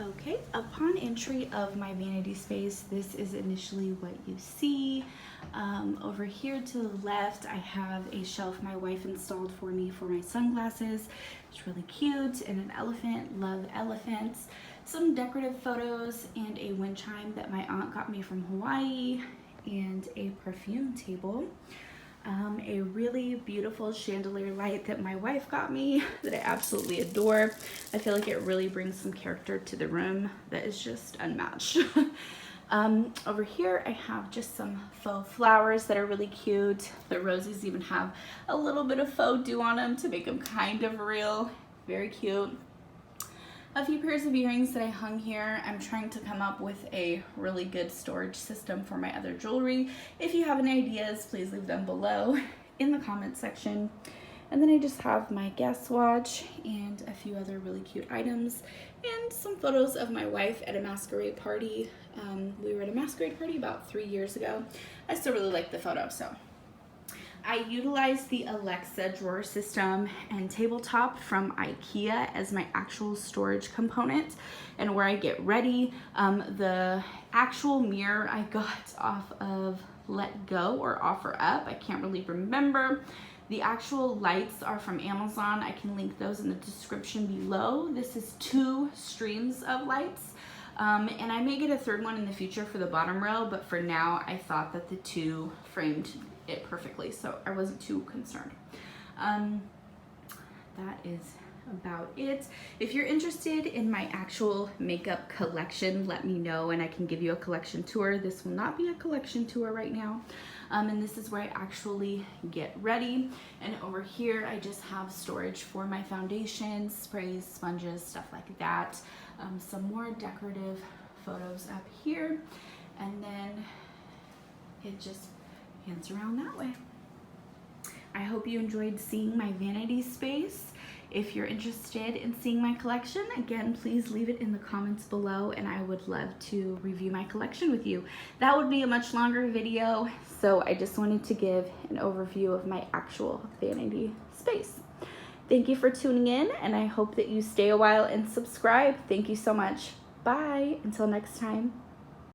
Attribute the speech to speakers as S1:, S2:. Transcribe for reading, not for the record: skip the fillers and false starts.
S1: Okay, upon entry of my vanity space, this is initially what you see. Over here to the left, I have a shelf my wife installed for me for my sunglasses. It's really cute, and an elephant, love elephants. Some decorative photos and a wind chime that my aunt got me from Hawaii, and a perfume table. A really beautiful chandelier light that my wife got me that I absolutely adore. I feel like it really brings some character to the room that is just unmatched. Over here I have just some faux flowers that are really cute. The roses even have a little bit of faux dew on them to make them kind of real. Very cute. A few pairs of earrings that I hung here. I'm trying to come up with a really good storage system for my other jewelry. If you have any ideas, please leave them below in the comments section. And then I just have my guest watch and a few other really cute items and some photos of my wife at a masquerade party. We were at a masquerade party about 3 years ago. I still really like the photo, so. I utilized the Alexa drawer system and tabletop from IKEA as my actual storage component and where I get ready. The actual mirror I got off of Let Go or Offer Up. I can't really remember. The actual lights are from Amazon. I can link those in the description below. This is 2 streams of lights. And I may get a third one in the future for the bottom row, but for now I thought that the 2 framed it perfectly, so I wasn't too concerned. That is about it. If you're interested in my actual makeup collection, let me know and I can give you a collection tour. This will not be a collection tour right now. And this is where I actually get ready. And over here, I just have storage for my foundations, sprays, sponges, stuff like that. Some more decorative photos up here. And then it just hands around that way. I hope you enjoyed seeing my vanity space. If you're interested in seeing my collection, again, please leave it in the comments below and I would love to review my collection with you. That would be a much longer video, so I just wanted to give an overview of my actual vanity space. Thank you for tuning in and I hope that you stay a while and subscribe. Thank you so much. Bye, until next time.